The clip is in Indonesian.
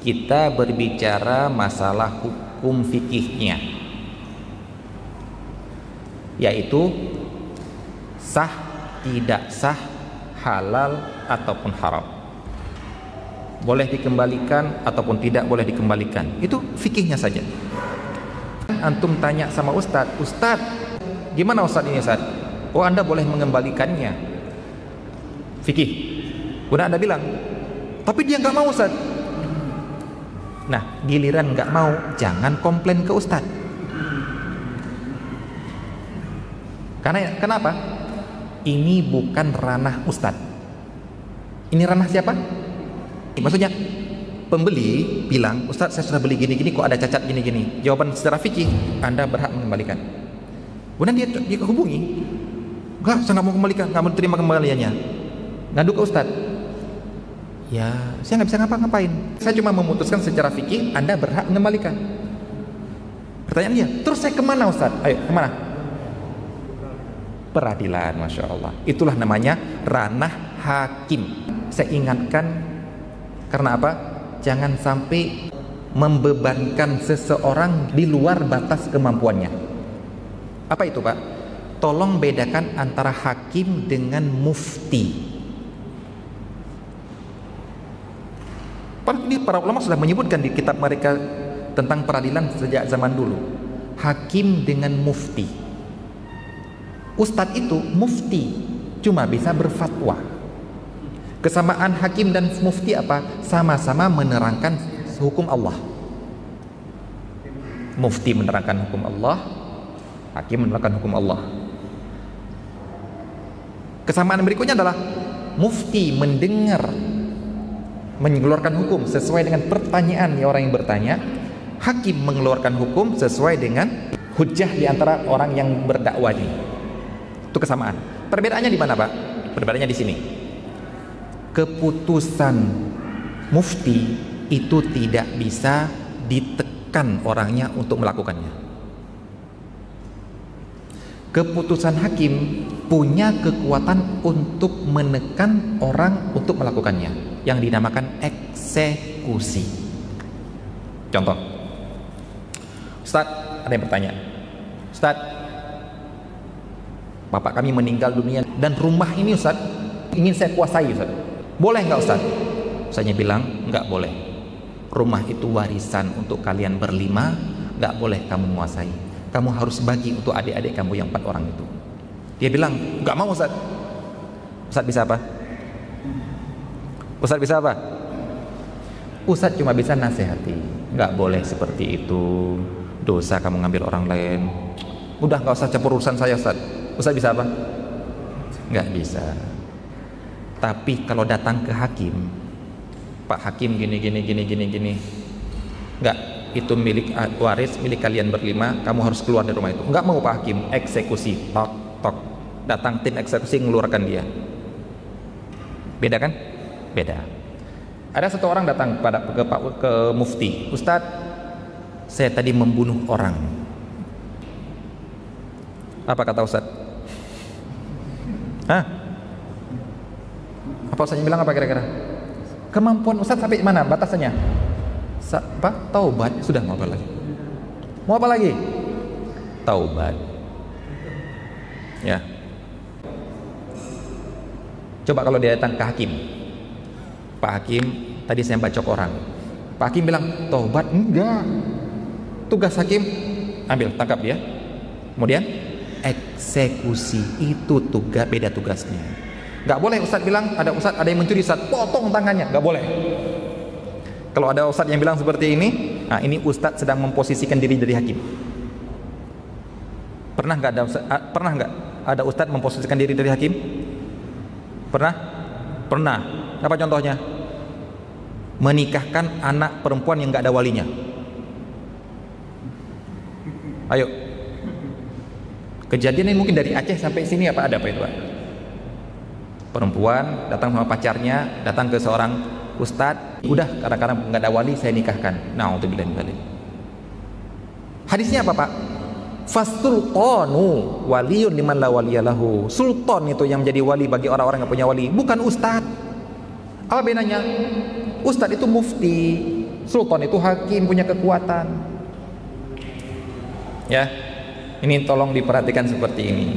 kita berbicara masalah hukum fikihnya, yaitu sah, tidak sah, halal ataupun haram, boleh dikembalikan ataupun tidak boleh dikembalikan. Itu fikihnya saja. Antum tanya sama Ustadz, Ustadz gimana Ustadz ini Ustadz? Oh, Anda boleh mengembalikannya, fikih. Udah Anda bilang, tapi dia nggak mau Ustadz. Nah, giliran nggak mau, jangan komplain ke Ustadz. Karena kenapa? Ini bukan ranah Ustadz. Ini ranah siapa? Maksudnya pembeli bilang, Ustadz saya sudah beli gini-gini kok ada cacat gini-gini. Jawaban secara fikih, Anda berhak mengembalikan. Kemudian dia hubungi, enggak, saya nggak mau kembalikan, nggak mau terima kembaliannya. Ngadu ke Ustadz. Ya, saya nggak bisa ngapa-ngapain. Saya cuma memutuskan secara fikih, Anda berhak mengembalikan. Pertanyaan dia, terus saya kemana Ustadz? Ayo, kemana? Peradilan, Masya Allah. Itulah namanya ranah hakim. Saya ingatkan, karena apa? Jangan sampai membebankan seseorang di luar batas kemampuannya. Apa itu Pak? Tolong bedakan antara hakim dengan mufti. Ini para ulama sudah menyebutkan di kitab mereka tentang peradilan sejak zaman dulu. Hakim dengan mufti. Ustadz itu mufti, cuma bisa berfatwa. Kesamaan hakim dan mufti apa? Sama-sama menerangkan hukum Allah. Mufti menerangkan hukum Allah, hakim menerangkan hukum Allah. Kesamaan berikutnya adalah mufti mendengar, mengeluarkan hukum sesuai dengan pertanyaan orang yang bertanya. Hakim mengeluarkan hukum sesuai dengan hujjah di antara orang yang berdakwah ini. Itu kesamaan. Perbedaannya di mana Pak? Perbedaannya di sini. Keputusan mufti itu tidak bisa ditekan orangnya untuk melakukannya. Keputusan hakim punya kekuatan untuk menekan orang untuk melakukannya, yang dinamakan eksekusi. Contoh, Ustadz, ada yang bertanya, Ustadz, bapak kami meninggal dunia dan rumah ini Ustadz ingin saya kuasai Ustadz, boleh nggak Ustadz? Saya bilang nggak boleh. Rumah itu warisan untuk kalian berlima, nggak boleh kamu menguasai. Kamu harus bagi untuk adik-adik kamu yang 4 orang itu. Dia bilang nggak mau Ustadz. Ustadz bisa apa? Ustadz bisa apa? Ustadz cuma bisa nasihati, nggak boleh seperti itu, dosa kamu ngambil orang lain. Udah nggak usah campur urusan saya Ustadz. Ustadz bisa apa? Nggak bisa. Tapi kalau datang ke hakim, Pak Hakim gini, nggak, itu milik waris, milik kalian berlima, kamu harus keluar dari rumah itu. Nggak mau Pak Hakim, eksekusi, tok tok, datang tim eksekusi mengeluarkan dia. Beda kan? Beda. Ada satu orang datang ke mufti, Ustadz, saya tadi membunuh orang. Apa kata Ustadz? Hah? Apa Ustadznya bilang apa kira-kira? Kemampuan Ustadz sampai mana batasannya? Apa? Taubat. Sudah, mau apa lagi? Mau apa lagi? Taubat. Ya. Coba kalau dia datang ke hakim, Pak Hakim, tadi saya bacok orang. Pak Hakim bilang, taubat? Enggak. Tugas hakim, ambil, tangkap dia. Kemudian eksekusi, itu tugas, beda tugasnya. Enggak boleh Ustadz bilang, ada Ustadz ada yang mencuri, Ustadz potong tangannya, enggak boleh. Kalau ada Ustadz yang bilang seperti ini, nah ini Ustadz sedang memposisikan diri dari hakim. Pernah nggak ada Ustadz memposisikan diri dari hakim? Pernah? Pernah. Apa contohnya? Menikahkan anak perempuan yang nggak ada walinya. Ayo. Kejadian ini mungkin dari Aceh sampai sini apa itu Pak? Perempuan datang sama pacarnya, datang ke seorang Ustadz, udah kadang-kadang nggak ada wali, saya nikahkan. Na'udzubillah min dzalik. Hadisnya apa Pak? Fasultanu waliyun liman la waliyalahu. Sultan itu yang menjadi wali bagi orang-orang yang punya wali, bukan ustadz. Apa bedanya? Ustadz itu mufti, Sultan itu hakim, punya kekuatan. Ya, ini tolong diperhatikan seperti ini.